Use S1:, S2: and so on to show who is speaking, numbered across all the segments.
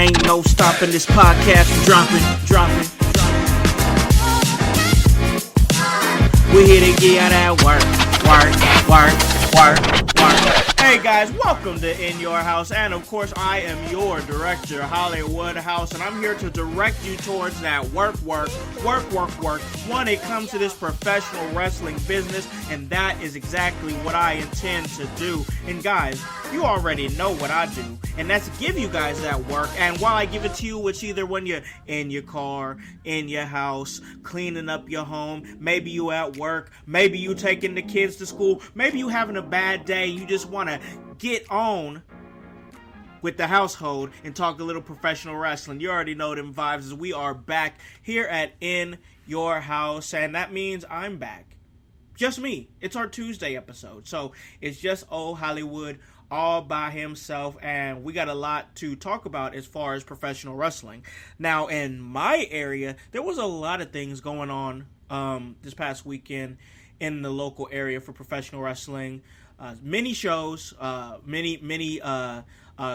S1: Ain't no stopping this podcast from dropping. We here to get that work. Hey guys, welcome to In Your House, and of course I am your director, Hollywood Howse, and I'm here to direct you towards that work when it comes to this professional wrestling business, and that is exactly what I intend to do. And guys, you already know what I do, and that's give you guys that work. And while I give it to you, it's either when you're in your car, in your house, cleaning up your home, maybe you at work, maybe you taking the kids to school, maybe you having a bad day, you just want to get on with the household and talk a little professional wrestling. You already know them vibes, as we are back here at In Your House, and that means I'm back. Just me. It's our Tuesday episode, so it's just old Hollywood all by himself, and we got a lot to talk about as far as professional wrestling. Now, in my area, there was a lot of things going on this past weekend in the local area for professional wrestling. Many shows, many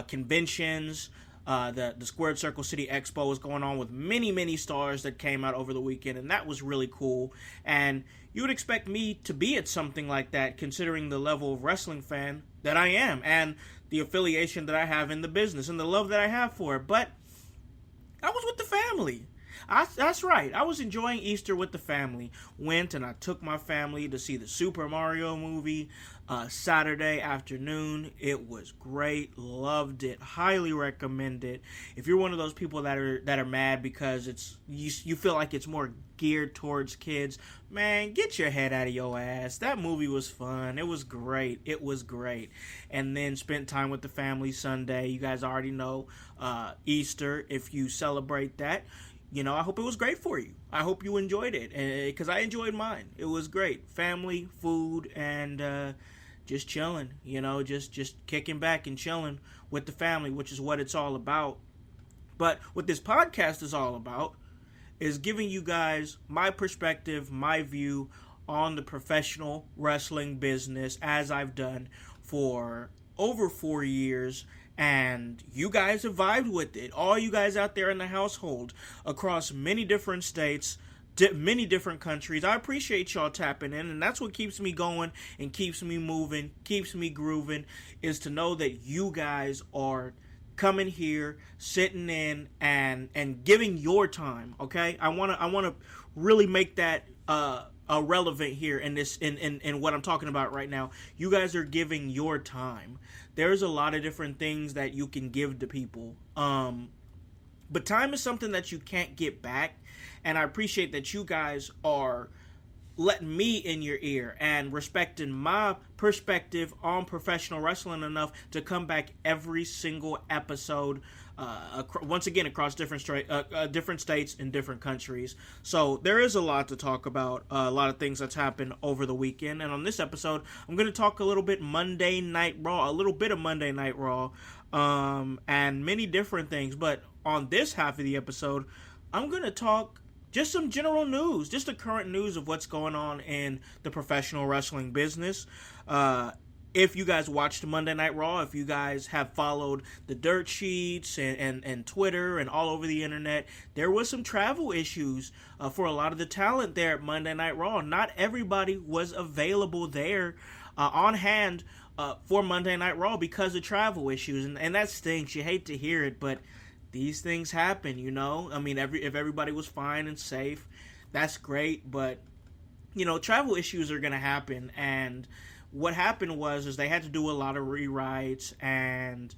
S1: conventions. The Squared Circle City Expo was going on with many stars that came out over the weekend, and that was really cool. And you would expect me to be at something like that, considering the level of wrestling fan that I am, and the affiliation that I have in the business, and the love that I have for it. But I was with the family. That's right. I was enjoying Easter with the family. Went and I took my family to see the Super Mario movie Saturday afternoon. It was great. Loved it. Highly recommend it. If you're one of those people that are mad because it's you feel like it's more geared towards kids, man, get your head out of your ass. That movie was fun. It was great. And then spent time with the family Sunday. You guys already know Easter, if you celebrate that. You know, I hope it was great for you. I hope you enjoyed it, because I enjoyed mine. It was great. Family, food, and just chilling. You know, just kicking back and chilling with the family, which is what it's all about. But what this podcast is all about is giving you guys my perspective, my view on the professional wrestling business, as I've done for over 4 years. And you guys have vibed with it. All you guys out there in the household across many different states, many different countries. I appreciate y'all tapping in, and that's what keeps me going and keeps me moving, keeps me grooving, is to know that you guys are coming here, sitting in, and giving your time. Okay, I wanna really make that relevant here in this in what I'm talking about right now. You guys are giving your time. There's a lot of different things that you can give to people, but time is something that you can't get back, and I appreciate that you guys are letting me in your ear and respecting my perspective on professional wrestling enough to come back every single episode, once again across different states and different countries. So there is a lot to talk about, a lot of things that's happened over the weekend. And on this episode, I'm going to talk a little bit Monday Night Raw, and many different things. But on this half of the episode, I'm going to talk just some general news, just the current news of what's going on in the professional wrestling business. If you guys watched Monday Night Raw, if you guys have followed the dirt sheets and Twitter and all over the internet, there was some travel issues for a lot of the talent there at Monday Night Raw. Not everybody was available there on hand for Monday Night Raw because of travel issues, and that stinks. You hate to hear it, but these things happen, you know. I mean, if everybody was fine and safe, that's great, but you know, travel issues are going to happen. And what happened was they had to do a lot of rewrites and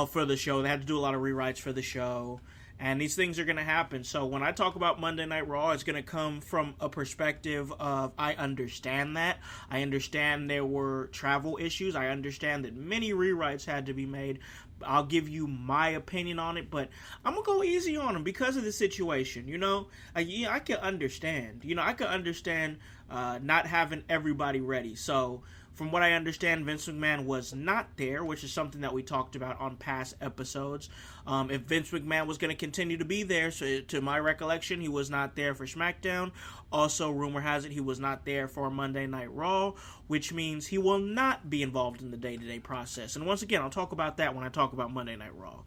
S1: for the show. They had to do a lot of rewrites for the show, and these things are going to happen. So when I talk about Monday Night Raw, it's going to come from a perspective of, I understand that. I understand there were travel issues. I understand that many rewrites had to be made. I'll give you my opinion on it, but I'm going to go easy on them because of the situation, you know? I can understand. You know, I can understand not having everybody ready. So from what I understand, Vince McMahon was not there, which is something that we talked about on past episodes. If Vince McMahon was going to continue to be there, so to my recollection, he was not there for SmackDown. Also, rumor has it he was not there for Monday Night Raw, which means he will not be involved in the day-to-day process. And once again, I'll talk about that when I talk about Monday Night Raw.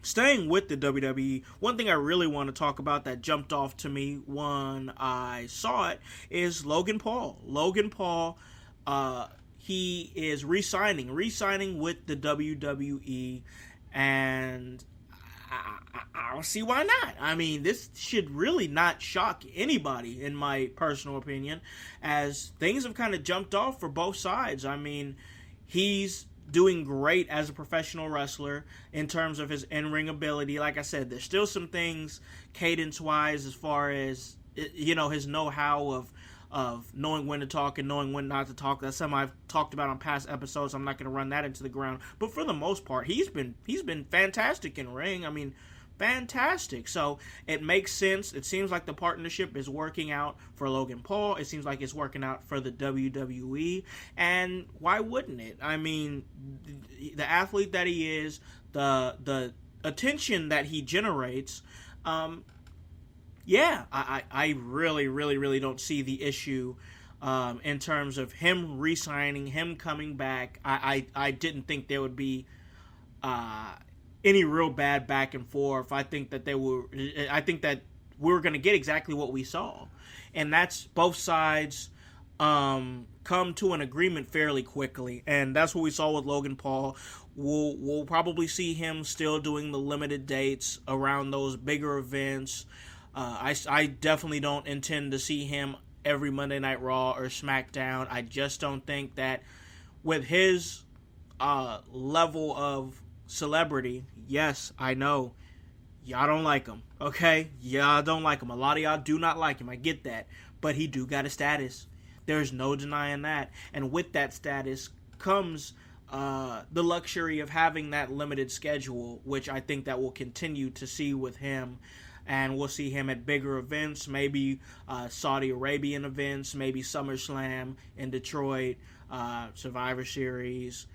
S1: Staying with the WWE, one thing I really want to talk about that jumped off to me when I saw it is Logan Paul. Logan Paul, he is re-signing with the WWE, and I don't see why not. I mean, this should really not shock anybody, in my personal opinion, as things have kind of jumped off for both sides. I mean, he's doing great as a professional wrestler in terms of his in-ring ability. Like I said, there's still some things cadence-wise as far as, his know-how of knowing when to talk and knowing when not to talk. That's something I've talked about on past episodes. I'm not going to run that into the ground. But for the most part, he's been fantastic in ring. I mean, fantastic. So it makes sense. It seems like the partnership is working out for Logan Paul. It seems like it's working out for the WWE. And why wouldn't it? I mean, the athlete that he is, the attention that he generates, I really, really, really don't see the issue in terms of him re-signing, him coming back. I didn't think there would be any real bad back and forth. I think that we were going to get exactly what we saw, and that's both sides come to an agreement fairly quickly, and that's what we saw with Logan Paul. We'll probably see him still doing the limited dates around those bigger events. I definitely don't intend to see him every Monday Night Raw or SmackDown. I just don't think that with his level of celebrity, yes, I know y'all don't like him, okay? Y'all don't like him. A lot of y'all do not like him. I get that. But he do got a status. There's no denying that. And with that status comes the luxury of having that limited schedule, which I think that we'll continue to see with him. And we'll see him at bigger events, maybe Saudi Arabian events, maybe SummerSlam in Detroit, Survivor Series,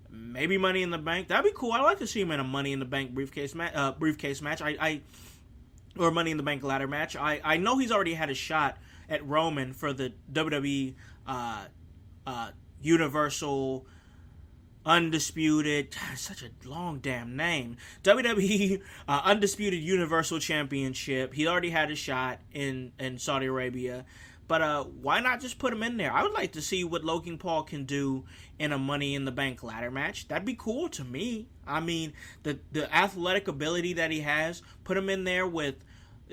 S1: maybe Money in the Bank. That'd be cool. I'd like to see him in a Money in the Bank briefcase match. Or Money in the Bank ladder match. I know he's already had a shot at Roman for the WWE Universal Undisputed, such a long damn name, WWE Undisputed Universal Championship. He already had a shot in Saudi Arabia, but why not just put him in there? I would like to see what Logan Paul can do in a Money in the Bank ladder match. That'd be cool to me. I mean, the athletic ability that he has, put him in there with,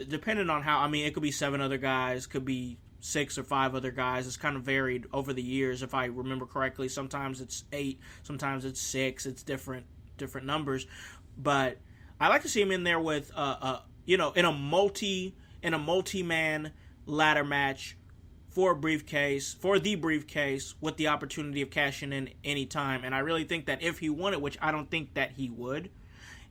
S1: depending on how, I mean, it could be 7 other guys, could be 6 or 5 other guys. It's kind of varied over the years, if I remember correctly. Sometimes it's 8, sometimes it's 6. It's different numbers. But I like to see him in there with in a multi-man ladder match for the briefcase with the opportunity of cashing in any time. And I really think that if he won it, which I don't think that he would,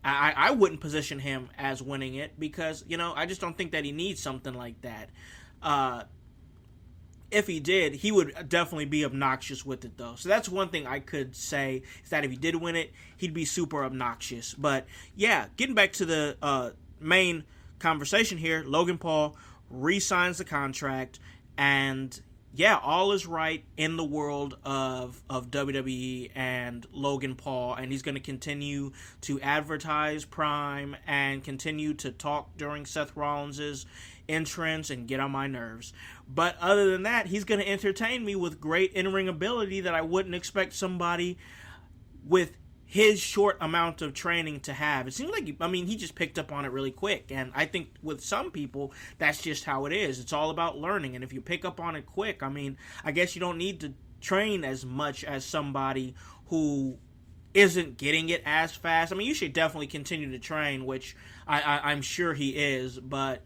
S1: I wouldn't position him as winning it because, I just don't think that he needs something like that. If he did, he would definitely be obnoxious with it, though. So that's one thing I could say, is that if he did win it, he'd be super obnoxious. But, yeah, getting back to the main conversation here, Logan Paul re-signs the contract, and, yeah, all is right in the world of WWE and Logan Paul, and he's going to continue to advertise Prime and continue to talk during Seth Rollins' entrance and get on my nerves. But other than that, he's going to entertain me with great in-ring ability that I wouldn't expect somebody with his short amount of training to have. It seems like, he just picked up on it really quick. And I think with some people, that's just how it is. It's all about learning. And if you pick up on it quick, I guess you don't need to train as much as somebody who isn't getting it as fast. You should definitely continue to train, which I'm sure he is. But,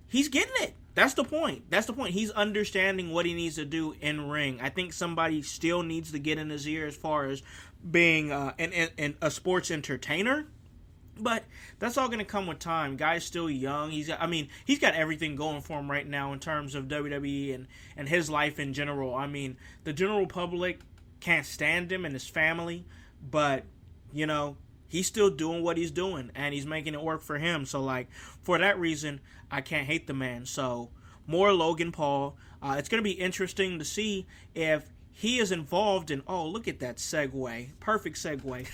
S1: he's getting it. That's the point. He's understanding what he needs to do in ring. I think somebody still needs to get in his ear as far as being a sports entertainer. But that's all going to come with time. Guy's still young. He's got everything going for him right now in terms of WWE and his life in general. The general public can't stand him and his family, but, he's still doing what he's doing, and he's making it work for him. So, for that reason, I can't hate the man. So, more Logan Paul. It's going to be interesting to see if he is involved in... Oh, look at that segue. Perfect segue.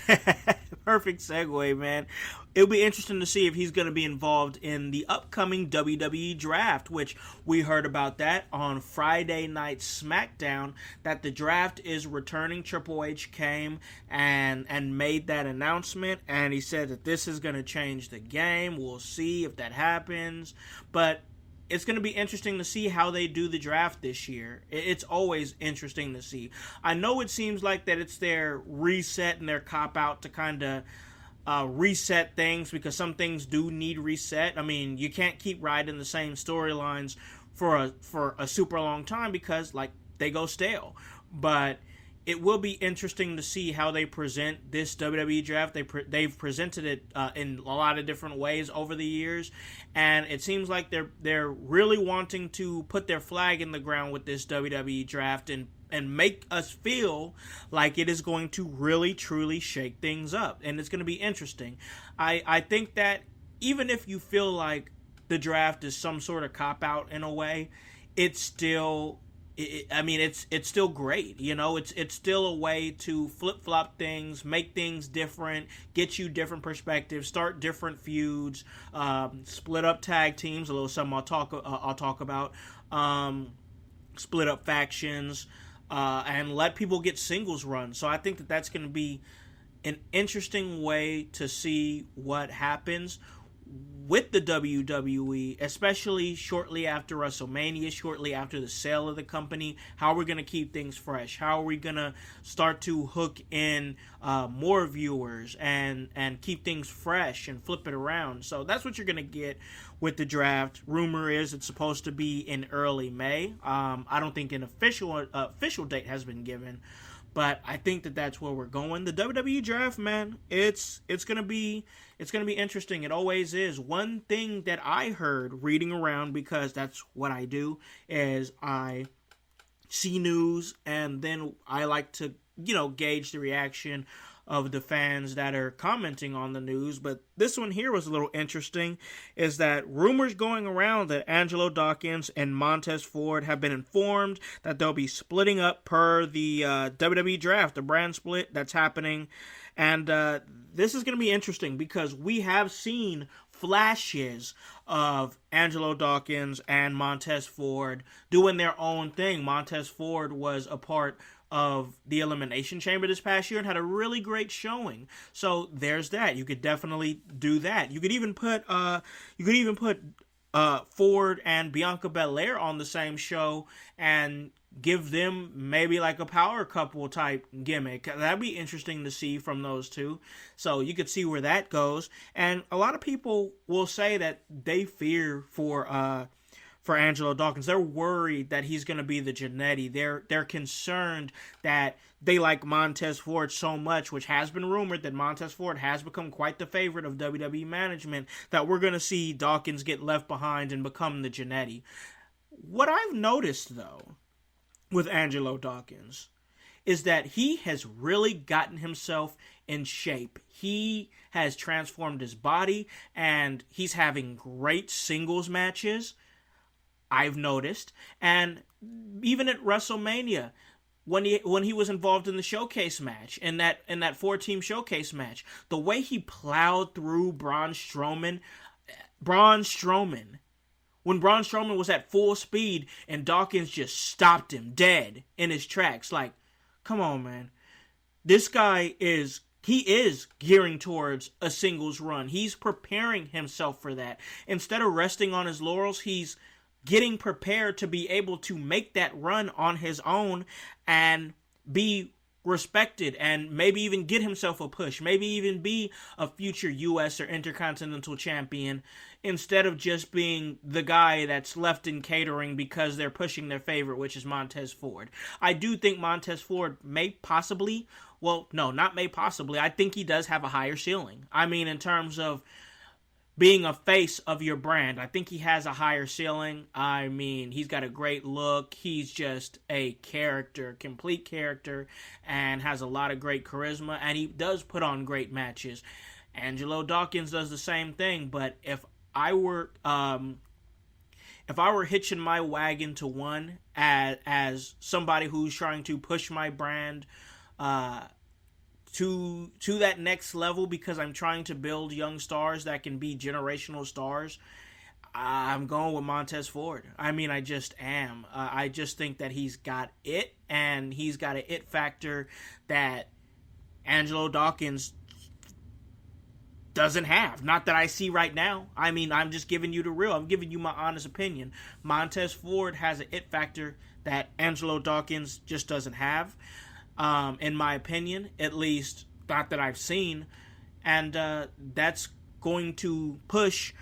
S1: perfect segue, man. It'll be interesting to see if he's going to be involved in the upcoming WWE draft, which we heard about that on Friday Night SmackDown, that the draft is returning. Triple H came and made that announcement, and he said that this is going to change the game. We'll see if that happens, but it's going to be interesting to see how they do the draft this year. It's always interesting to see. I know it seems like that it's their reset and their cop-out to kind of reset things, because some things do need reset. I mean, you can't keep riding the same storylines for a super long time because, like, they go stale. But it will be interesting to see how they present this WWE draft. They've presented it in a lot of different ways over the years, and it seems like they're really wanting to put their flag in the ground with this WWE draft and make us feel like it is going to really truly shake things up, and it's going to be interesting. I think that even if you feel like the draft is some sort of cop out in a way, it's still. It's still great, you know. It's still a way to flip-flop things, make things different, get you different perspectives, start different feuds, split up tag teams, a little something I'll talk about, split up factions, and let people get singles runs. So I think that that's going to be an interesting way to see what happens with the WWE, especially shortly after WrestleMania, shortly after the sale of the company. How are we going to keep things fresh? How are we going to start to hook in more viewers and keep things fresh and flip it around? So that's what you're going to get with the draft. Rumor is it's supposed to be in early May. I don't think an official date has been given, but I think that that's where we're going. The WWE draft, man, it's gonna be interesting. It always is. One thing that I heard reading around, because that's what I do, is I see news and then I like to, gauge the reaction of the fans that are commenting on the news. But this one here was a little interesting, is that rumors going around that Angelo Dawkins and Montez Ford have been informed that they'll be splitting up per the WWE draft, the brand split that's happening. And this is going to be interesting because we have seen flashes of Angelo Dawkins and Montez Ford doing their own thing. Montez Ford was a part of the Elimination Chamber this past year and had a really great showing. So there's that. You could definitely do that. You could even put Ford and Bianca Belair on the same show and give them maybe like a power couple type gimmick. That'd be interesting to see from those two. So you could see where that goes. And a lot of people will say that they fear for Angelo Dawkins. They're worried that he's going to be the Jannetty. They're concerned that they like Montez Ford so much, which has been rumored that Montez Ford has become quite the favorite of WWE management, that we're going to see Dawkins get left behind and become the Jannetty. What I've noticed, though, with Angelo Dawkins is that he has really gotten himself in shape. He has transformed his body, and he's having great singles matches, I've noticed. And even at WrestleMania, when he was involved in the showcase match, in that 4-team showcase match, the way he plowed through Braun Strowman, when Braun Strowman was at full speed and Dawkins just stopped him dead in his tracks. Like, come on, man. This guy is gearing towards a singles run. He's preparing himself for that. Instead of resting on his laurels, he's getting prepared to be able to make that run on his own and be respected and maybe even get himself a push, maybe even be a future U.S. or Intercontinental Champion, instead of just being the guy that's left in catering because they're pushing their favorite, which is Montez Ford. I do think Montez Ford I think he does have a higher ceiling. I mean, in terms of being a face of your brand, I think he has a higher ceiling. I mean, he's got a great look. He's just a character, complete character, and has a lot of great charisma, and he does put on great matches. Angelo Dawkins does the same thing, but if I were hitching my wagon to one as somebody who's trying to push my brand to that next level, because I'm trying to build young stars that can be generational stars, I'm going with Montez Ford. I mean, I just am. I just think that he's got it, and he's got an it factor that Angelo Dawkins doesn't have. Not that I see right now. I mean, I'm just giving you the real. I'm giving you my honest opinion. Montez Ford has an it factor that Angelo Dawkins just doesn't have. In my opinion, at least not that I've seen, and that's going to push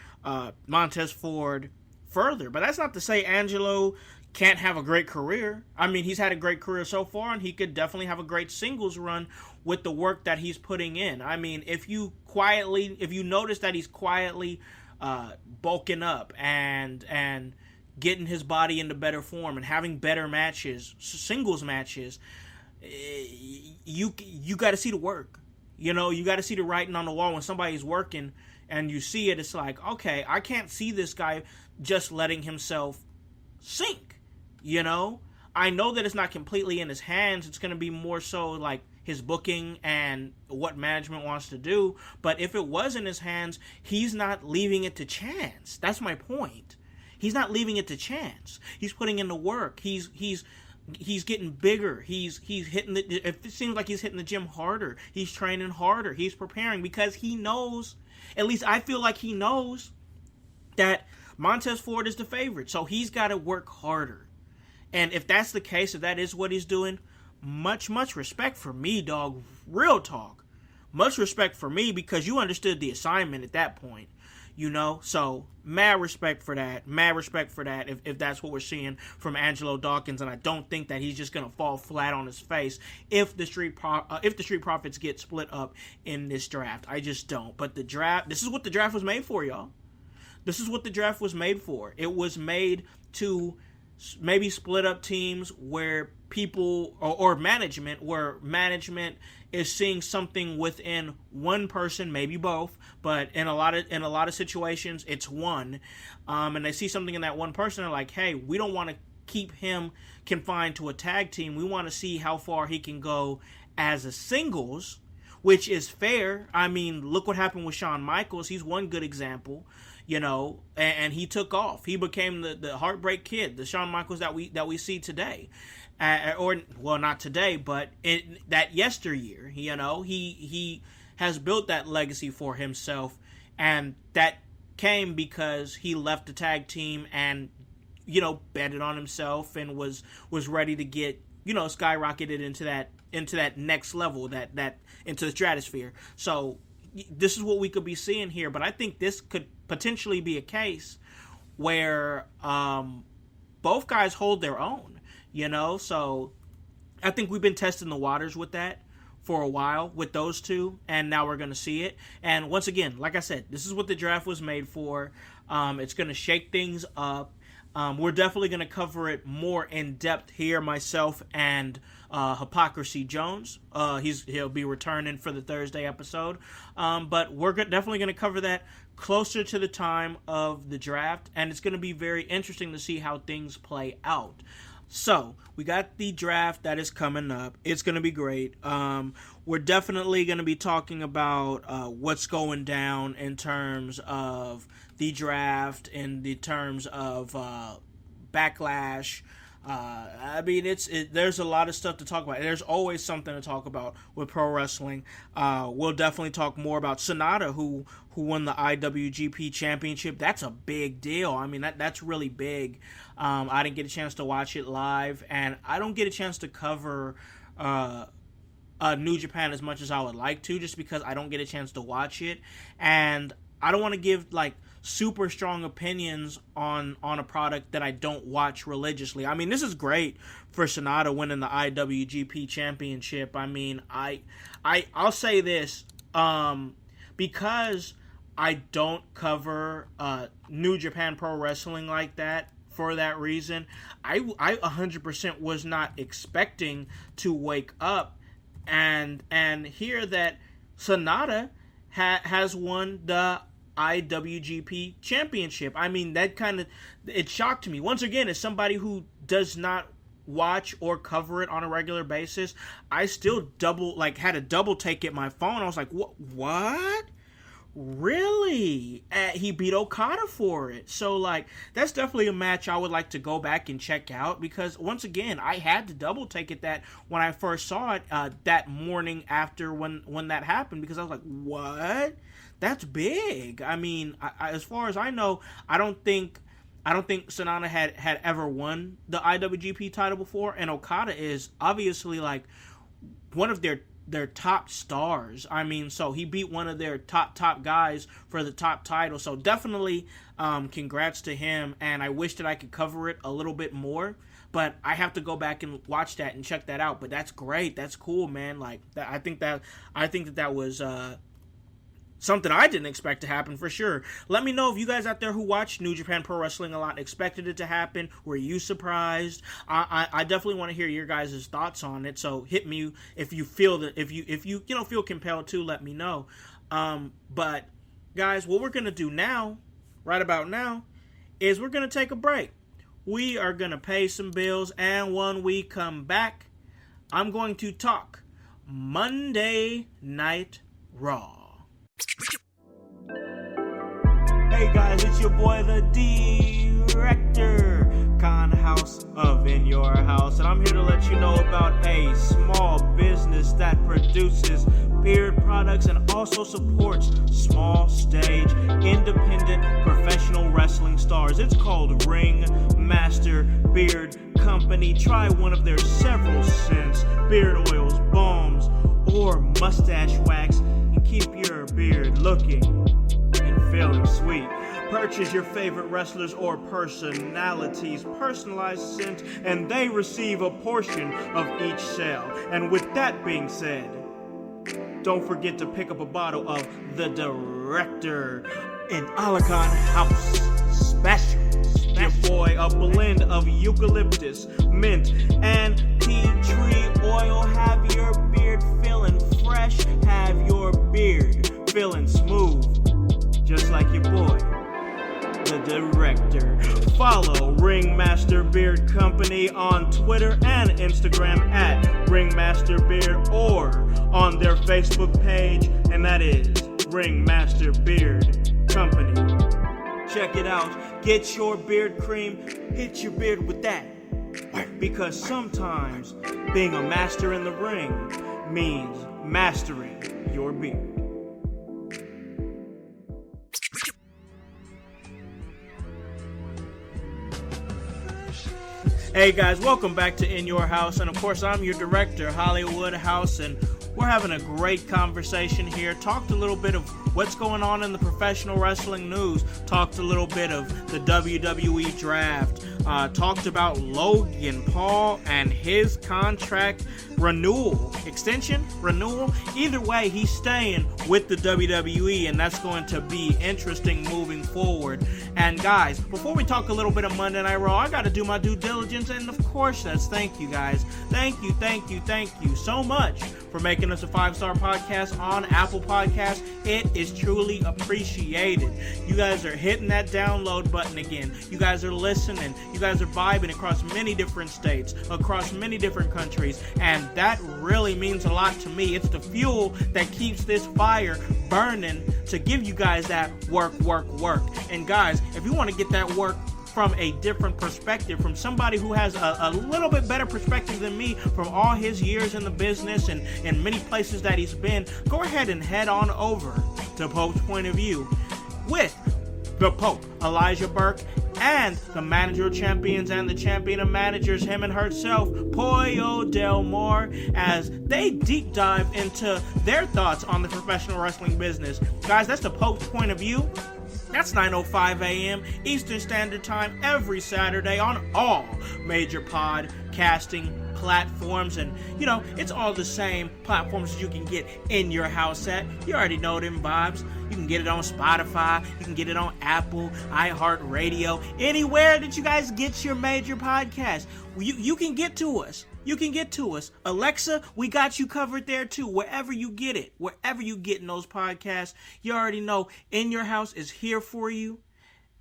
S1: Montez Ford further. But that's not to say Angelo can't have a great career. I mean, he's had a great career so far, and he could definitely have a great singles run with the work that he's putting in. I mean, if you notice that he's quietly bulking up and getting his body into better form and having better matches, singles matches, you got to see the work. You know, you got to see the writing on the wall. When somebody's working and you see it, it's like, okay, I can't see this guy just letting himself sink. You know, I know that it's not completely in his hands. It's going to be more so like his booking and what management wants to do. But if it was in his hands, he's not leaving it to chance. That's my point. He's not leaving it to chance. He's putting in the work. He's getting bigger. He's hitting it seems like he's hitting the gym harder. He's training harder. He's preparing because he knows, at least I feel like he knows, that Montez Ford is the favorite. So he's got to work harder. And if that's the case, if that is what he's doing, much respect for me, dog. Real talk. Much respect for me, because you understood the assignment at that point. You know, so mad respect for that. Mad respect for that if that's what we're seeing from Angelo Dawkins. And I don't think that he's just going to fall flat on his face if the Street Profits get split up in this draft. I just don't. But the draft, this is what the draft was made for, y'all. This is what the draft was made for. It was made to maybe split up teams where people or management, where management is seeing something within one person, maybe both, but in a lot of situations it's one, and they see something in that one person. They're like, hey, we don't want to keep him confined to a tag team. We want to see how far he can go as a singles, which is fair. I mean, look what happened with Shawn Michaels. He's one good example. You know, and he took off. He became the Heartbreak Kid, the Shawn Michaels that we see today, or well, not today, but in that yesteryear. You know, he has built that legacy for himself, and that came because he left the tag team and, you know, betted on himself and was ready to get, you know, skyrocketed into that next level, that into the stratosphere. So this is what we could be seeing here, but I think this could potentially be a case where both guys hold their own, you know. So I think we've been testing the waters with that for a while with those two, and now we're going to see it. And once again, like I said, this is what the draft was made for. It's going to shake things up. We're definitely going to cover it more in depth here, myself and Hypocrisy Jones. He'll be returning for the Thursday episode. But we're definitely going to cover that closer to the time of the draft, and it's going to be very interesting to see how things play out. So, we got the draft that is coming up. It's going to be great. We're definitely going to be talking about what's going down in terms of the draft, in the terms of Backlash. I mean, there's a lot of stuff to talk about. There's always something to talk about with pro wrestling. We'll definitely talk more about Sonata, who won the IWGP Championship. That's a big deal. I mean, that's really big. I didn't get a chance to watch it live, and I don't get a chance to cover New Japan as much as I would like to, just because I don't get a chance to watch it, and I don't want to give like super strong opinions on a product that I don't watch religiously. I mean, this is great for Sonata winning the IWGP Championship. I mean, I'll say this, because I don't cover New Japan Pro Wrestling like that. For that reason, I 100% was not expecting to wake up and hear that Sonata has won the IWGP Championship. I mean, that it shocked me. Once again, as somebody who does not watch or cover it on a regular basis, I still had to double take it my phone. I was like, what? Really? He beat Okada for it. So, like, that's definitely a match I would like to go back and check out, because, once again, I had to double take it that when I first saw it that morning after when that happened, because I was like, what? That's big. I mean, as far as I know, I don't think Sonata had ever won the IWGP title before, and Okada is obviously, like, one of their top stars. I mean, so he beat one of their top guys for the top title. So definitely congrats to him, and I wish that I could cover it a little bit more, but I have to go back and watch that and check that out. But that's great. That's cool, man. Like, I think that was something I didn't expect to happen, for sure. Let me know if you guys out there who watch New Japan Pro Wrestling a lot expected it to happen. Were you surprised? I definitely want to hear your guys' thoughts on it. So hit me if you feel that if you feel compelled to, let me know. But guys, what we're gonna do now, right about now, is we're gonna take a break. We are gonna pay some bills, and when we come back, I'm going to talk Monday Night Raw. Hey guys, it's your boy the Director, Howse of In Your House, and I'm here to let you know about a small business that produces beard products and also supports small stage, independent professional wrestling stars. It's called Ring Master Beard Company. Try one of their several scents, beard oils, balms, or mustache wax, and keep your beard looking and feeling sweet. Purchase your favorite wrestlers or personalities' personalized scent, and they receive a portion of each sale. And with that being said, don't forget to pick up a bottle of the Director in Alakan House Special. Your boy, a blend of eucalyptus, mint, and tea tree oil. Have your beard feeling fresh, have your beard feeling smooth, just like your boy, the Director. Follow Ringmaster Beard Company on Twitter and Instagram at Ringmaster Beard, or on their Facebook page, and that is Ringmaster Beard Company. Check it out. Get your beard cream. Hit your beard with that. Because sometimes being a master in the ring means mastering your beard. Hey guys, welcome back to In Your House, and of course I'm your director, Hollywood Howse, and we're having a great conversation here. Talked a little bit of what's going on in the professional wrestling news. Talked a little bit of the WWE draft. Talked about Logan Paul and his contract renewal. Extension? Renewal? Either way, he's staying with the WWE, and that's going to be interesting moving forward. And guys, before we talk a little bit of Monday Night Raw, I got to do my due diligence, and of course that's thank you guys. Thank you so much for making us a 5-star podcast on Apple Podcasts. It is truly appreciated. You guys are hitting that download button again. You guys are listening. You guys are vibing across many different states, across many different countries, and that really means a lot to me. It's the fuel that keeps this fire burning to give you guys that work. And guys, if you want to get that work from a different perspective, from somebody who has a little bit better perspective than me from all his years in the business and in many places that he's been, go ahead and head on over to Pope's Point of View with the Pope, Elijah Burke, and the manager of champions and the champion of managers, him and herself, Pollo Del Mar, as they deep dive into their thoughts on the professional wrestling business. Guys, that's the Pope's Point of View. That's 9:05 a.m. Eastern Standard Time every Saturday on all major podcasting platforms. And, you know, it's all the same platforms that you can get In Your House at. You already know them vibes. You can get it on Spotify. You can get it on Apple, iHeartRadio, anywhere that you guys get your major podcasts. You can get to us. You can get to us. Alexa, we got you covered there too. Wherever you get it, wherever you get in those podcasts, you already know In Your House is here for you.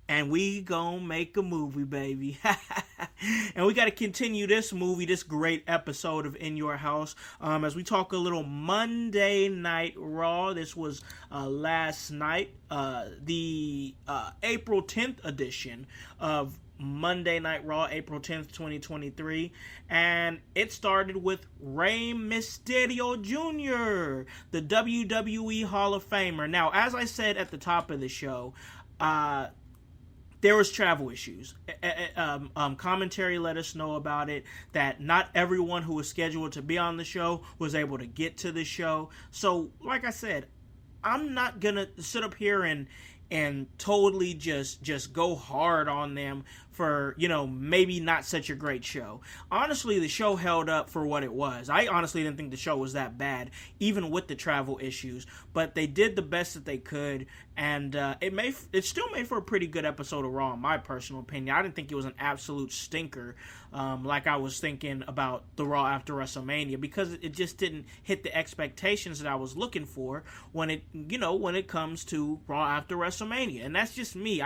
S1: and we gonna make a movie, baby. And we got to continue this movie, this great episode of In Your House, as we talk a little Monday Night Raw. This was last night, the April 10th edition of Monday Night Raw, April 10th, 2023, and it started with Rey Mysterio Jr., the WWE Hall of Famer. Now, as I said at the top of the show, there was travel issues. Commentary let us know about it, that not everyone who was scheduled to be on the show was able to get to the show. So, like I said, I'm not gonna sit up here and totally just go hard on them for, maybe not such a great show. Honestly, the show held up for what it was. I honestly didn't think the show was that bad, even with the travel issues. But they did the best that they could, and it still made for a pretty good episode of Raw, in my personal opinion. I didn't think it was an absolute stinker, like I was thinking about the Raw after WrestleMania, because it just didn't hit the expectations that I was looking for when it comes to Raw after WrestleMania. And that's just me.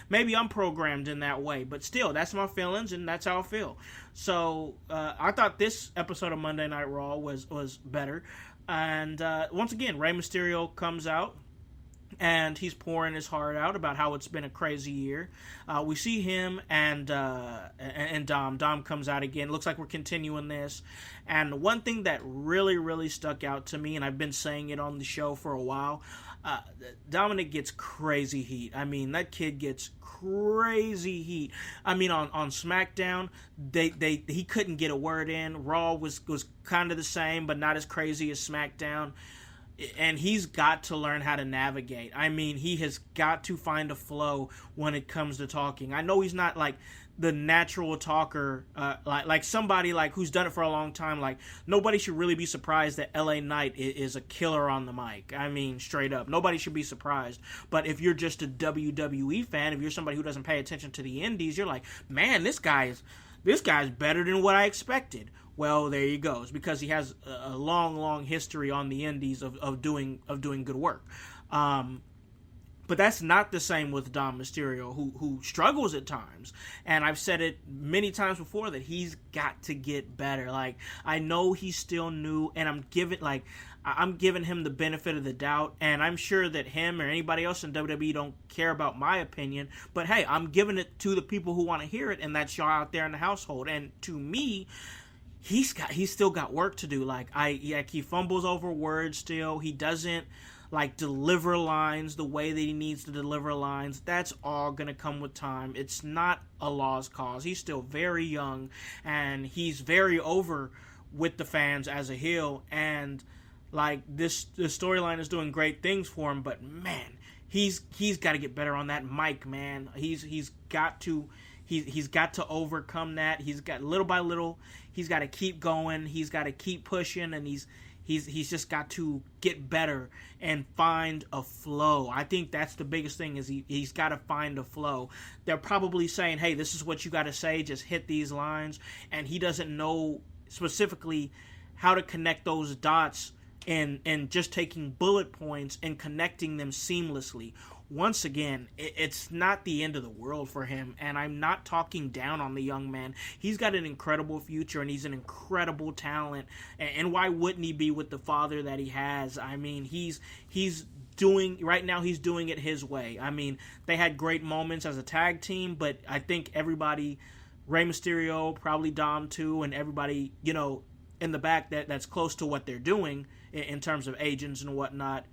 S1: Maybe I'm programmed in that way, but still, that's my feelings, and that's how I feel. So I thought this episode of Monday Night Raw was better. And once again, Rey Mysterio comes out, and he's pouring his heart out about how it's been a crazy year. We see him and Dom. Dom comes out again. Looks like we're continuing this. And one thing that really, really stuck out to me, and I've been saying it on the show for a while, Dominic gets crazy heat. I mean, that kid gets crazy heat. I mean, on SmackDown, he couldn't get a word in. Raw was kind of the same, but not as crazy as SmackDown. And he's got to learn how to navigate. I mean, he has got to find a flow when it comes to talking. I know he's not like the natural talker, like somebody like who's done it for a long time. Like, nobody should really be surprised that LA Knight is a killer on the mic. I mean, straight up, nobody should be surprised. But if you're just a WWE fan, if you're somebody who doesn't pay attention to the indies, you're like, man, this guy's better than what I expected. Well, there you go. It's because he has a long history on the indies of doing good work. But that's not the same with Dom Mysterio, who struggles at times. And I've said it many times before that he's got to get better. Like, I know he's still new, and I'm giving him the benefit of the doubt, and I'm sure that him or anybody else in WWE don't care about my opinion. But hey, I'm giving it to the people who want to hear it, and that's y'all out there in the household. And to me, he's still got work to do. Like, he fumbles over words still. He doesn't deliver lines the way that he needs to deliver lines. That's all gonna come with time. It's not a lost cause. He's still very young, and he's very over with the fans as a heel. And this storyline is doing great things for him. But man, he's got to get better on that mic, man. He's got to overcome that. He's got little by little. He's got to keep going. He's got to keep pushing, and he's just got to get better and find a flow. I think that's the biggest thing, is he's got to find a flow. They're probably saying, hey, this is what you got to say, just hit these lines, and he doesn't know specifically how to connect those dots and just taking bullet points and connecting them seamlessly. Once again, it's not the end of the world for him, and I'm not talking down on the young man. He's got an incredible future, and he's an incredible talent, and why wouldn't he be with the father that he has? I mean, he's doing it his way. I mean, they had great moments as a tag team, but I think everybody, Rey Mysterio, probably Dom too, and everybody, in the back that's close to what they're doing in terms of agents and whatnot,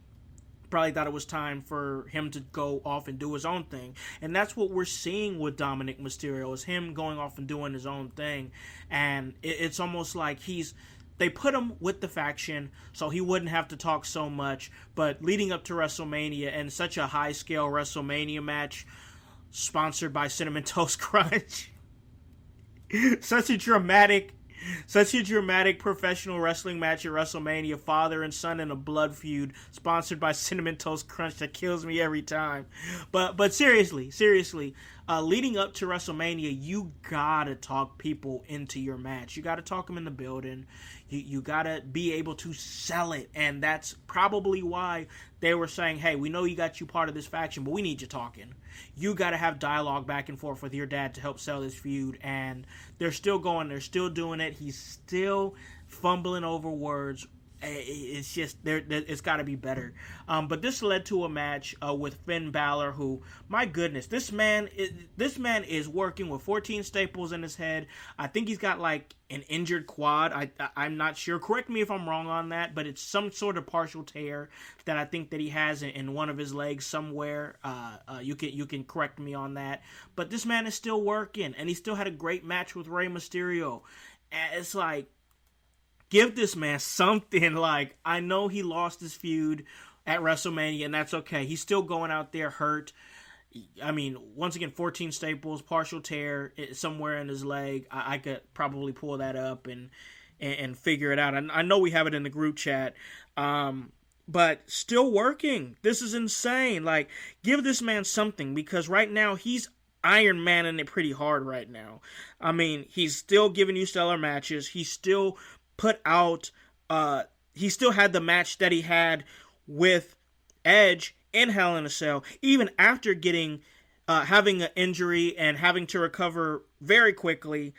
S1: probably thought it was time for him to go off and do his own thing. And that's what we're seeing with Dominic Mysterio, is him going off and doing his own thing. And it's almost like they put him with the faction so he wouldn't have to talk so much. But leading up to WrestleMania, and such a high-scale WrestleMania match sponsored by Cinnamon Toast Crunch, such a dramatic professional wrestling match at WrestleMania, father and son in a blood feud, sponsored by Cinnamon Toast Crunch, that kills me every time. But seriously, leading up to WrestleMania, you gotta talk people into your match. You gotta talk them in the building. You gotta be able to sell it, and that's probably why they were saying, hey, we know you got you part of this faction, but we need you talking. You gotta have dialogue back and forth with your dad to help sell this feud, and they're still going, they're still doing it. He's still fumbling over words. It's just it's got to be better. But this led to a match with Finn Balor, who, my goodness, this man is working with 14 staples in his head. I think he's got like an injured quad. I'm not sure. Correct me if I'm wrong on that, but it's some sort of partial tear that I think that he has in one of his legs somewhere. You can correct me on that. But this man is still working, and he still had a great match with Rey Mysterio. And it's like, give this man something. Like, I know he lost his feud at WrestleMania, and that's okay. He's still going out there hurt. I mean, once again, 14 staples, partial tear somewhere in his leg. I could probably pull that up and figure it out. I know we have it in the group chat, but still working. This is insane. Like, give this man something, because right now he's Iron Manning it pretty hard right now. I mean, he's still giving you stellar matches. He's still put out, he still had the match that he had with Edge in Hell in a Cell, even after getting, having an injury and having to recover very quickly,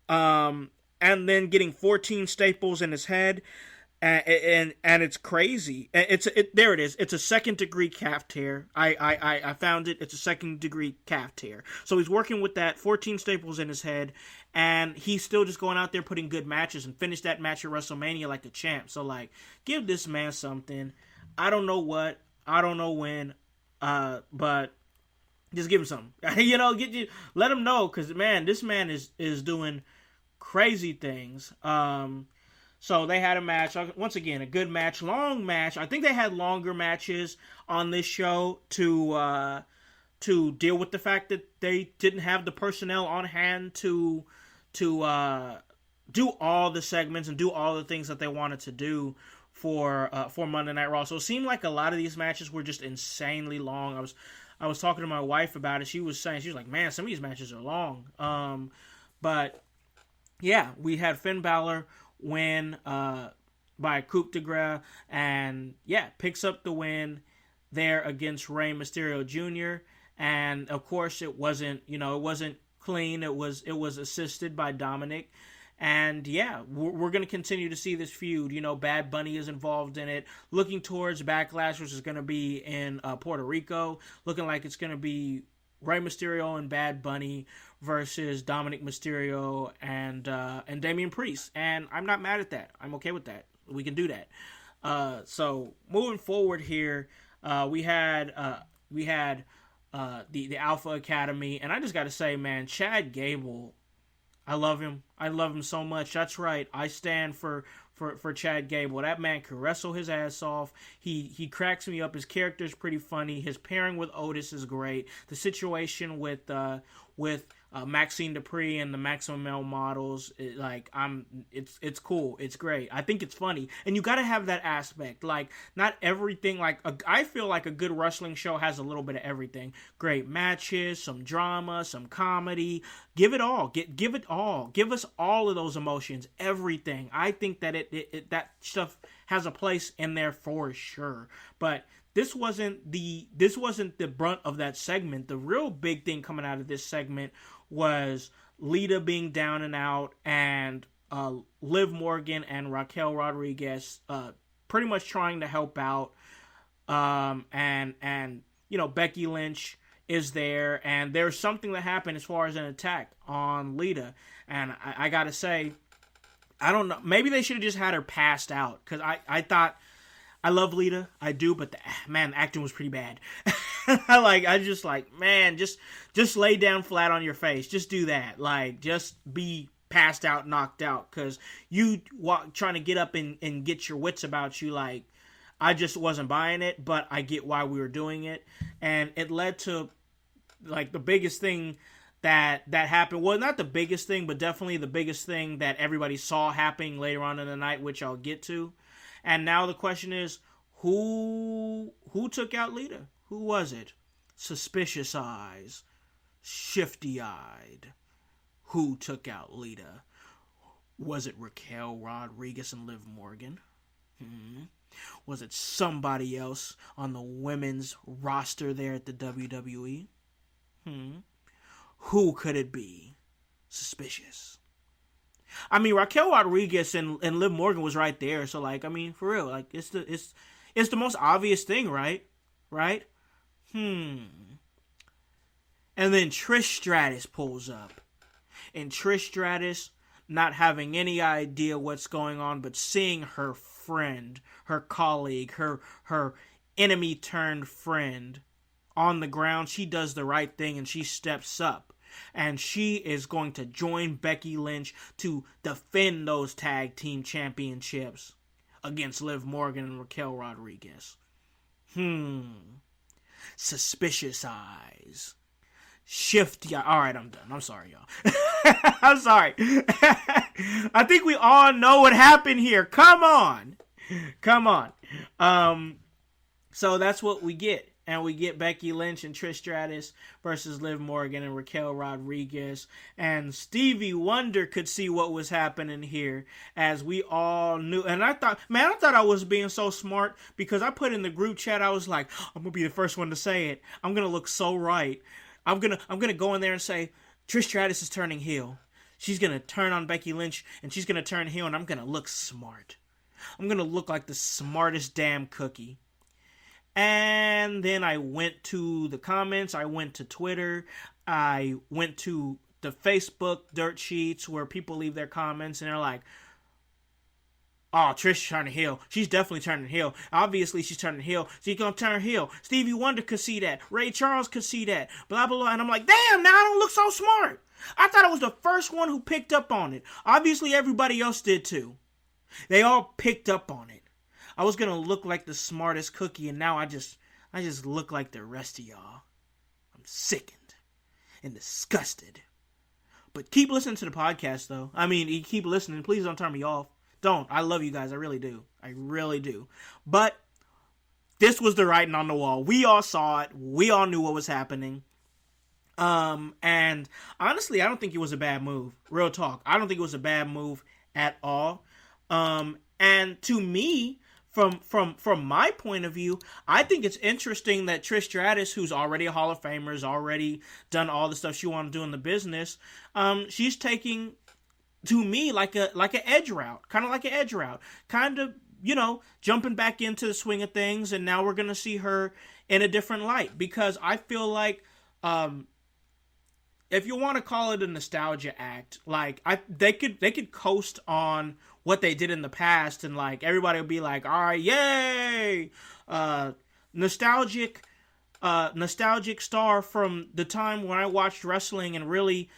S1: and then getting 14 staples in his head, and it's crazy. There it is. It's a second degree calf tear. I found it. It's a second degree calf tear. So he's working with that, 14 staples in his head, and he's still just going out there putting good matches and finished that match at WrestleMania like a champ. So, like, give this man something. I don't know what. I don't know when. But just give him something. Let him know, because, man, this man is doing crazy things. So they had a match. Once again, a good match. Long match. I think they had longer matches on this show to deal with the fact that they didn't have the personnel on hand to do all the segments and do all the things that they wanted to do for Monday Night Raw. So it seemed like a lot of these matches were just insanely long. I was talking to my wife about it. She was like, man, some of these matches are long. But yeah, we had Finn Balor win by coup de grace, and yeah, picks up the win there against Rey Mysterio Jr. And of course, it wasn't clean. It was assisted by Dominic. And yeah, we're going to continue to see this feud. Bad Bunny is involved in it. Looking towards Backlash, which is going to be in Puerto Rico. Looking like it's going to be Rey Mysterio and Bad Bunny versus Dominic Mysterio and Damian Priest. And I'm not mad at that. I'm okay with that. We can do that. So moving forward here, we had the Alpha Academy, and I just got to say, man, Chad Gable, I love him. I love him so much. That's right. I stand for Chad Gable. That man can wrestle his ass off. He cracks me up. His character is pretty funny. His pairing with Otis is great. The situation with Maxine Dupree and the Maximum Male Models, it's cool. It's great. I think it's funny, and you got to have that aspect. Like, not everything. I feel like a good wrestling show has a little bit of everything. Great matches, some drama, some comedy. Give it all. Give it all. Give us all of those emotions. Everything. I think that that stuff has a place in there for sure. But this wasn't the brunt of that segment. The real big thing coming out of this segment was Lita being down and out, and Liv Morgan and Raquel Rodriguez pretty much trying to help out. And Becky Lynch is there, and there's something that happened as far as an attack on Lita. And I gotta say, I don't know. Maybe they should have just had her passed out, because I thought, I love Lita, I do, but the acting was pretty bad. Just lay down flat on your face. Just do that. Just be passed out, knocked out, because you trying to get up and get your wits about you. I just wasn't buying it, but I get why we were doing it, and it led to the biggest thing that happened. Well, not the biggest thing, but definitely the biggest thing that everybody saw happening later on in the night, which I'll get to. And now the question is, who took out Lita? Who was it? Suspicious eyes, shifty-eyed. Who took out Lita? Was it Raquel Rodriguez and Liv Morgan? Was it somebody else on the women's roster there at the WWE? Who could it be? Suspicious. I mean, Raquel Rodriguez and Liv Morgan was right there. So, like, I mean, for real, like, it's the most obvious thing, right? Right? And then Trish Stratus pulls up. And Trish Stratus, not having any idea what's going on, but seeing her friend, her colleague, her enemy turned friend on the ground, she does the right thing and she steps up. And she is going to join Becky Lynch to defend those tag team championships against Liv Morgan and Raquel Rodriguez. Suspicious eyes. Shifty. Alright, I'm done. I'm sorry, y'all. I'm sorry. I think we all know what happened here. Come on. So that's what we get. And we get Becky Lynch and Trish Stratus versus Liv Morgan and Raquel Rodriguez. And Stevie Wonder could see what was happening here, as we all knew. And I thought I was being so smart, because I put in the group chat, I was like, I'm going to be the first one to say it. I'm going to look so right. I'm gonna go in there and say, Trish Stratus is turning heel. She's going to turn on Becky Lynch, and she's going to turn heel, and I'm going to look smart. I'm going to look like the smartest damn cookie. And then I went to the comments, I went to Twitter, I went to the Facebook dirt sheets where people leave their comments, and they're like, oh, Trish turning heel. She's definitely turning heel. Obviously, she's turning heel. She's going to turn heel. Stevie Wonder could see that. Ray Charles could see that. Blah, blah, blah. And I'm like, damn, now I don't look so smart. I thought I was the first one who picked up on it. Obviously, everybody else did too. They all picked up on it. I was going to look like the smartest cookie, and now I just look like the rest of y'all. I'm sickened and disgusted. But keep listening to the podcast, though. I mean, you keep listening. Please don't turn me off. Don't. I love you guys. I really do. I really do. But this was the writing on the wall. We all saw it. We all knew what was happening. And honestly, I don't think it was a bad move. Real talk. I don't think it was a bad move at all. And to me, from my point of view, I think it's interesting that Trish Stratus, who's already a Hall of Famer, has already done all the stuff she wanted to do in the business, she's taking, to me, like an edge route, kind of, jumping back into the swing of things, and now we're going to see her in a different light, because I feel like, if you want to call it a nostalgia act, like, they could coast on what they did in the past, and like everybody would be like, all right, yay, nostalgic star from the time when I watched wrestling and really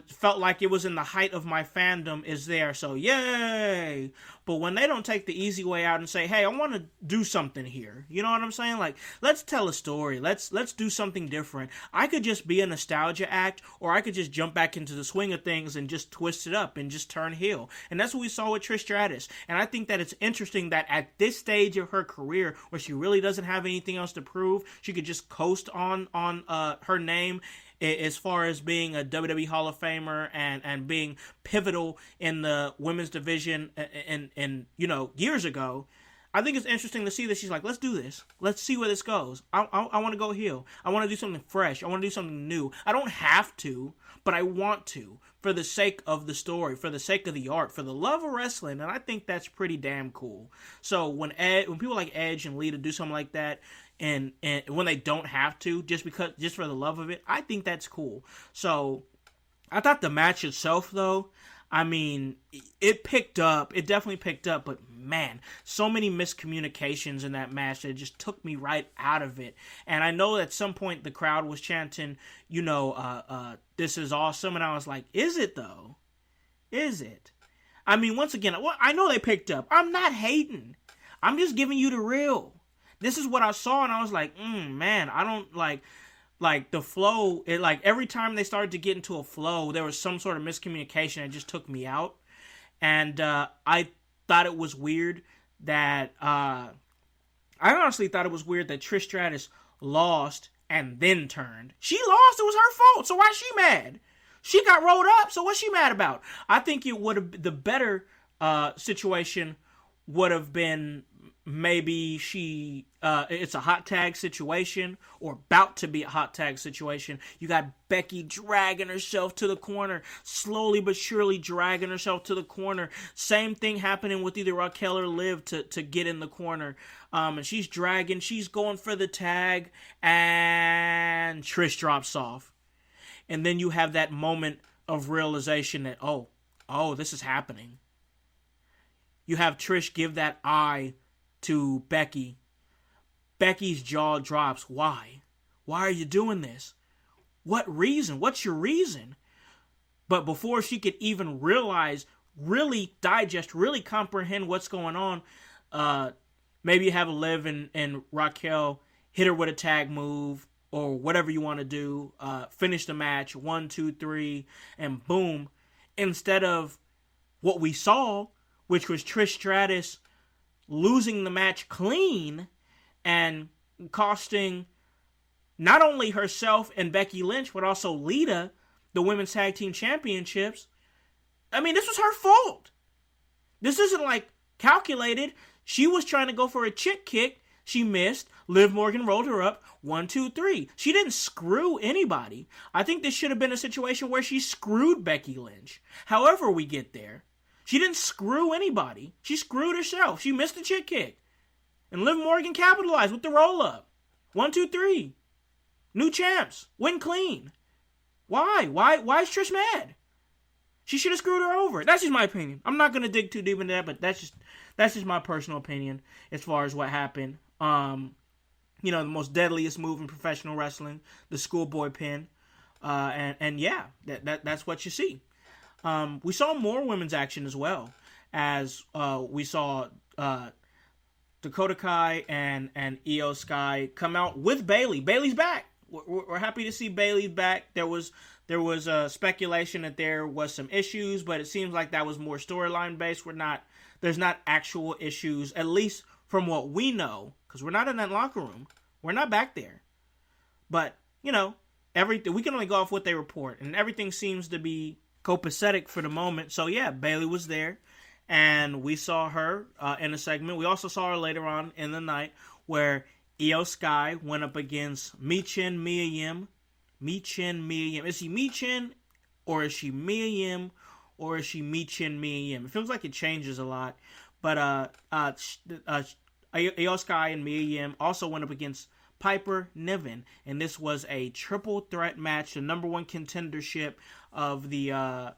S1: felt like it was in the height of my fandom is there, so yay. But when they don't take the easy way out and say, hey, I want to do something here, you know what I'm saying? Like, let's tell a story, let's do something different. I could just be a nostalgia act, or I could just jump back into the swing of things and just twist it up and just turn heel. And that's what we saw with Trish Stratus. And I think that it's interesting that at this stage of her career, where she really doesn't have anything else to prove, she could just coast on her name as far as being a WWE Hall of Famer and being pivotal in the women's division and years ago. I think it's interesting to see that she's like, let's do this. Let's see where this goes. I want to go heel. I want to do something fresh. I want to do something new. I don't have to, but I want to, for the sake of the story, for the sake of the art, for the love of wrestling, and I think that's pretty damn cool. So when people like Edge and Lita do something like that, and when they don't have to, just for the love of it, I think that's cool. So I thought the match itself, though, I mean, it picked up. It definitely picked up, but man, so many miscommunications in that match that just took me right out of it. And I know at some point the crowd was chanting, this is awesome, and I was like, is it though? Is it? I mean, once again, I know they picked up. I'm not hating. I'm just giving you the real. This is what I saw, and I was like, man, I don't like the flow. It, like, every time they started to get into a flow, there was some sort of miscommunication that just took me out. And I thought it was weird that I honestly thought it was weird that Trish Stratus lost and then turned. She lost. It was her fault. So why is she mad? She got rolled up, so what's she mad about? I think it would have the better situation would have been maybe it's a hot tag situation or about to be a hot tag situation. You got Becky dragging herself to the corner, slowly but surely dragging herself to the corner. Same thing happening with either Raquel or Liv to get in the corner. And she's dragging, she's going for the tag, and Trish drops off. And then you have that moment of realization that, oh, this is happening. You have Trish give that eye to Becky. Becky's jaw drops. Why? Why are you doing this? What reason? What's your reason? But before she could even realize, really digest, really comprehend what's going on, maybe you have Liv and Raquel hit her with a tag move or whatever you want to do, finish the match, 1, 2, 3, and boom. Instead of what we saw, which was Trish Stratus losing the match clean and costing not only herself and Becky Lynch, but also Lita, the Women's Tag Team Championships. I mean, this was her fault. This isn't like calculated. She was trying to go for a chick kick. She missed. Liv Morgan rolled her up. 1, 2, 3. She didn't screw anybody. I think this should have been a situation where she screwed Becky Lynch. However we get there. She didn't screw anybody. She screwed herself. She missed the chick kick. And Liv Morgan capitalized with the roll-up. 1, 2, 3. New champs. Win clean. Why? Why is Trish mad? She should have screwed her over. That's just my opinion. I'm not going to dig too deep into that, but that's just my personal opinion as far as what happened. The most deadliest move in professional wrestling, the schoolboy pin. And yeah, that's what you see. We saw more women's action as well, as we saw Dakota Kai and Io Sky come out with Bayley. Bayley's back. We're happy to see Bayley back. There was speculation that there was some issues, but it seems like that was more storyline based. There's not actual issues, at least from what we know, because we're not in that locker room. We're not back there. But everything, we can only go off what they report, and everything seems to be copacetic for the moment. So yeah, Bayley was there, and we saw her in a segment. We also saw her later on in the night where Io Sky went up against Michin Mia Yim. Michin Mia Yim. Is he Michin, or is she Mia Yim, or is she Michin Mia Yim? It feels like it changes a lot. But Io Sky and Mia Yim also went up against Piper Niven, and this was a triple threat match, the number one contendership of the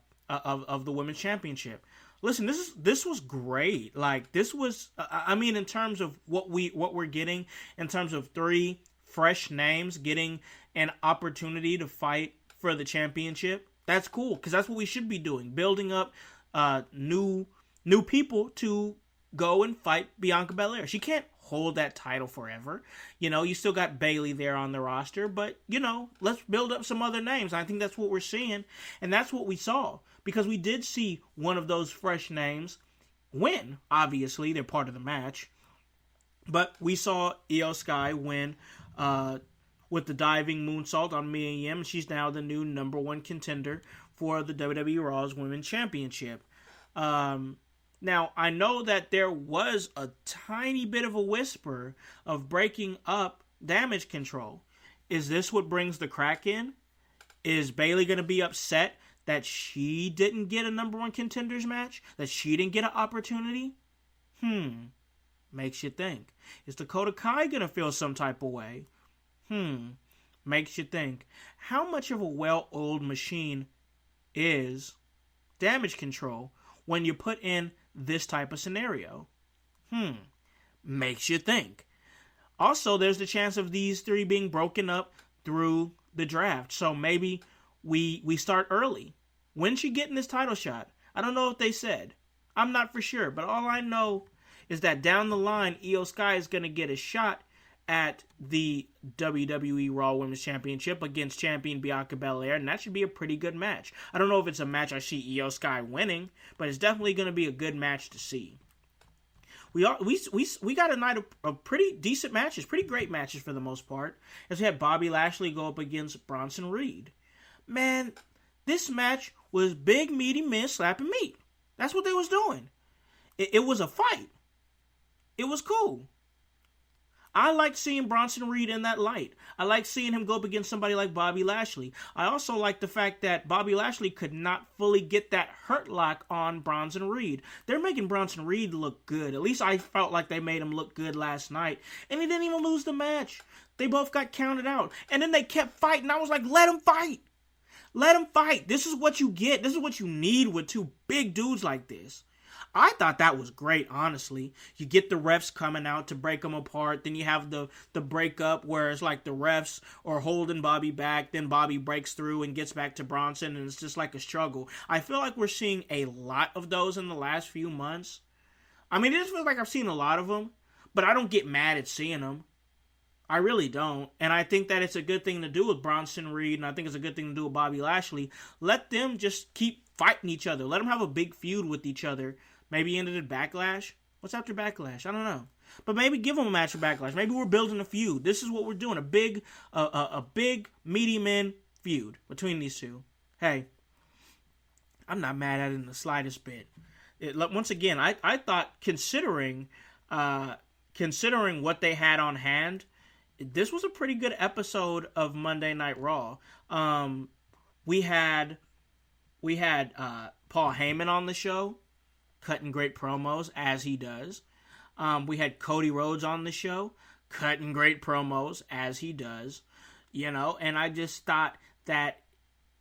S1: women's championship. Listen, this was great. Like, this was, in terms of what we're getting, in terms of 3 fresh names getting an opportunity to fight for the championship, that's cool, because that's what we should be doing, building up new people to go and fight Bianca Belair. She can't hold that title forever. You still got Bayley there on the roster, but, let's build up some other names. I think that's what we're seeing, and that's what we saw, because we did see one of those fresh names win. Obviously, they're part of the match, but we saw Io Sky win with the diving moonsault on Mia Yim, and she's now the new number one contender for the WWE Raw's Women's Championship. Now, I know that there was a tiny bit of a whisper of breaking up Damage Control. Is this what brings the crack in? Is Bayley going to be upset that she didn't get a number one contenders match? That she didn't get an opportunity? Makes you think. Is Dakota Kai going to feel some type of way? Makes you think. How much of a well-oiled machine is Damage Control when you put in this type of scenario? Makes you think. Also, there's the chance of these 3 being broken up through the draft. So maybe we start early. When's she getting this title shot? I don't know what they said. I'm not for sure. But all I know is that down the line, Io Sky is going to get a shot at the WWE Raw Women's Championship against champion Bianca Belair, and that should be a pretty good match. I don't know if it's a match I see Io Sky winning, but it's definitely going to be a good match to see. We got a night of pretty decent matches, pretty great matches for the most part, as we had Bobby Lashley go up against Bronson Reed. Man, This match was big meaty men slapping meat. That's what they was doing. It was a fight. It was cool. I like seeing Bronson Reed in that light. I like seeing him go up against somebody like Bobby Lashley. I also like the fact that Bobby Lashley could not fully get that hurt lock on Bronson Reed. They're making Bronson Reed look good. At least I felt like they made him look good last night. And he didn't even lose the match. They both got counted out. And then they kept fighting. I was like, let him fight. Let him fight. This is what you get. This is what you need with two big dudes like this. I thought that was great, honestly. You get the refs coming out to break them apart. Then you have the breakup where it's like the refs are holding Bobby back. Then Bobby breaks through and gets back to Bronson, and it's just like a struggle. I feel like we're seeing a lot of those in the last few months. I mean, it just feels like I've seen a lot of them, but I don't get mad at seeing them. I really don't. And I think that it's a good thing to do with Bronson Reed, and I think it's a good thing to do with Bobby Lashley. Let them just keep fighting each other. Let them have a big feud with each other. Maybe ended at Backlash. What's after Backlash? I don't know. But maybe give them a match at Backlash. Maybe we're building a feud. This is what we're doing. A big meaty men feud between these two. Hey, I'm not mad at it in the slightest bit. Once again, I thought considering what they had on hand, this was a pretty good episode of Monday Night Raw. We had Paul Heyman on the show, cutting great promos, as he does. We had Cody Rhodes on the show, cutting great promos, as he does. And I just thought that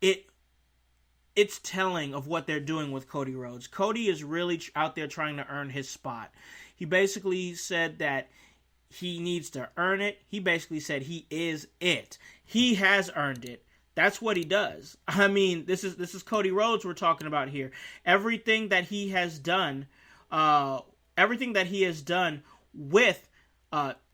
S1: it's telling of what they're doing with Cody Rhodes. Cody is really out there trying to earn his spot. He basically said that he needs to earn it. He basically said he is it. He has earned it. That's what he does. I mean, this is Cody Rhodes we're talking about here. Everything that he has done with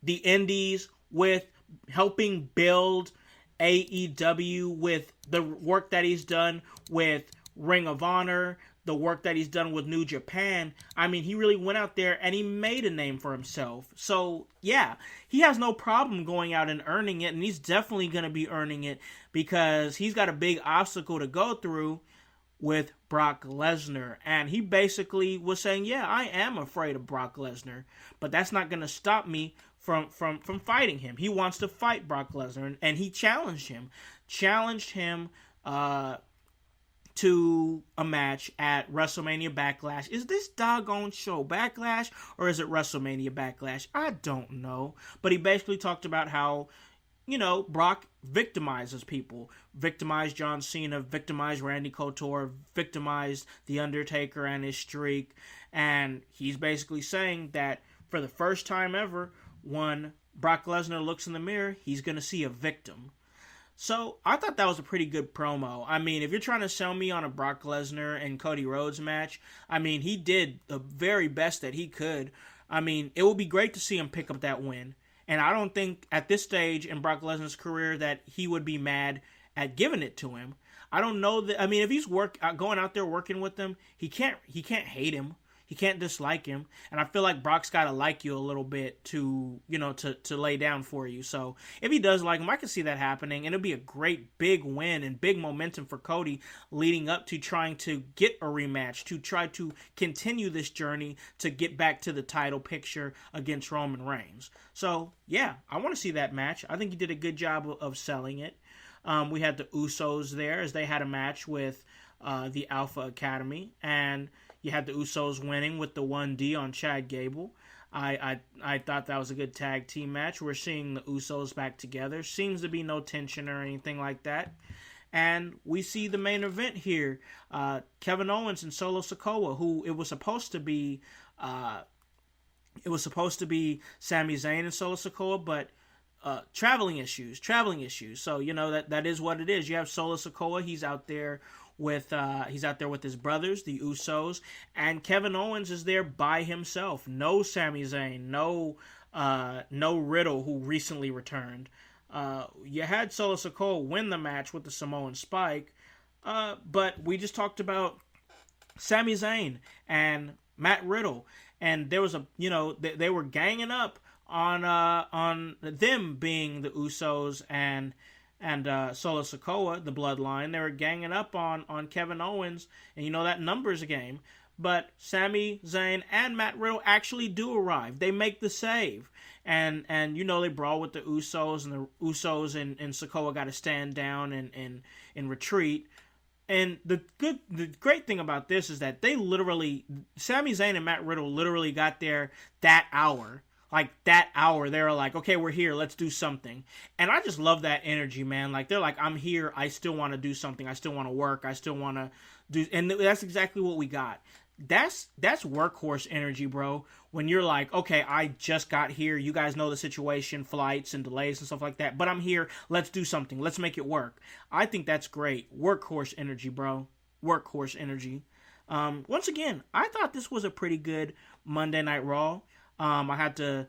S1: the Indies, with helping build AEW, with the work that he's done with Ring of Honor, the work that he's done with New Japan. I mean, he really went out there and he made a name for himself. So, yeah, he has no problem going out and earning it, and he's definitely going to be earning it because he's got a big obstacle to go through with Brock Lesnar. And he basically was saying, yeah, I am afraid of Brock Lesnar, but that's not going to stop me from fighting him. He wants to fight Brock Lesnar, and he challenged him to a match at WrestleMania Backlash. Is this doggone show Backlash or is it WrestleMania Backlash? I don't know. But he basically talked about how, Brock victimizes people. Victimized John Cena, victimized Randy Couture, victimized The Undertaker and his streak. And he's basically saying that for the first time ever, when Brock Lesnar looks in the mirror, he's going to see a victim. So, I thought that was a pretty good promo. I mean, if you're trying to sell me on a Brock Lesnar and Cody Rhodes match, I mean, he did the very best that he could. I mean, it would be great to see him pick up that win. And I don't think at this stage in Brock Lesnar's career that he would be mad at giving it to him. I don't know that. I mean, if he's going out there working with them, he can't hate him. He can't dislike him. And I feel like Brock's got to like you a little bit to lay down for you. So if he does like him, I can see that happening. And it'll be a great big win and big momentum for Cody leading up to trying to get a rematch, to try to continue this journey to get back to the title picture against Roman Reigns. So, yeah, I want to see that match. I think he did a good job of selling it. We had the Usos there as they had a match with the Alpha Academy. And you had the Usos winning with the 1D on Chad Gable. I thought that was a good tag team match. We're seeing the Usos back together. Seems to be no tension or anything like that. And we see the main event here. Kevin Owens and Solo Sikoa, who it was supposed to be Sami Zayn and Solo Sikoa, but traveling issues. So, that is what it is. You have Solo Sikoa. He's out there with his brothers, the Usos, and Kevin Owens is there by himself. No Sami Zayn, no Riddle, who recently returned. You had Solo Sikoa win the match with the Samoan Spike, but we just talked about Sami Zayn and Matt Riddle, and there was they were ganging up on them being the Usos and and Solo Sikoa, the Bloodline. They were ganging up on Kevin Owens, and you know that numbers game. But Sami Zayn and Matt Riddle actually do arrive. They make the save. And you know, they brawl with the Usos, and the Usos and Sikoa got to stand down and retreat. And the great thing about this is that Sami Zayn and Matt Riddle literally got there that hour. Like, that hour, they were like, okay, we're here, let's do something. And I just love that energy, man. Like, they're like, I'm here, I still want to do something, I still want to work, I still want to do, and that's exactly what we got. That's workhorse energy, bro. When you're like, okay, I just got here, you guys know the situation, flights and delays and stuff like that, but I'm here, let's do something, let's make it work. I think that's great. Workhorse energy, bro. Workhorse energy. Once again, I thought this was a pretty good Monday Night Raw. I had to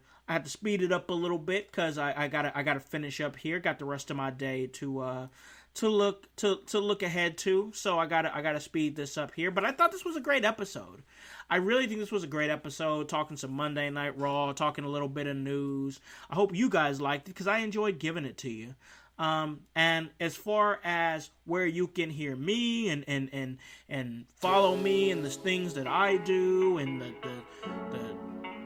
S1: speed it up a little bit because I gotta finish up here. Got the rest of my day to look ahead to, so I gotta speed this up here. But I thought this was a great episode. I really think this was a great episode. Talking some Monday Night Raw, talking a little bit of news. I hope you guys liked it because I enjoyed giving it to you. And as far as where you can hear me and follow me and the things that I do and the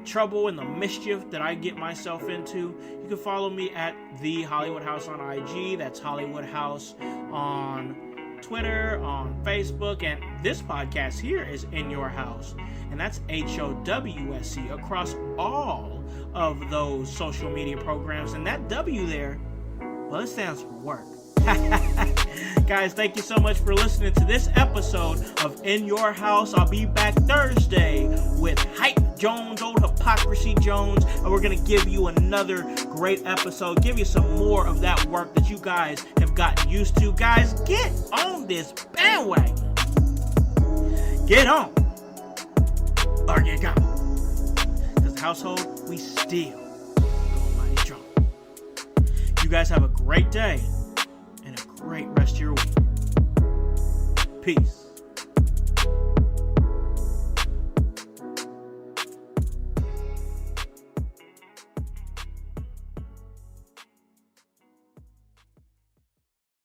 S1: trouble and the mischief that I get myself into, you can follow me at The Hollywood Howse on IG. That's Hollywood Howse on Twitter, on Facebook, and this podcast here is In Your House, and that's HOWSE across all of those social media programs. And that W there, well, it stands for work. Guys, thank you so much for listening to this episode of In Your House. I'll be back Thursday with Hype Jones, Old Hypocrisy Jones, and we're going to give you another great episode, give you some more of that work that you guys have gotten used to. Guys, get on this bandwagon. Get on, or get gone. Because the household, we still go mighty strong. You guys have a great day and a great rest of your week. Peace.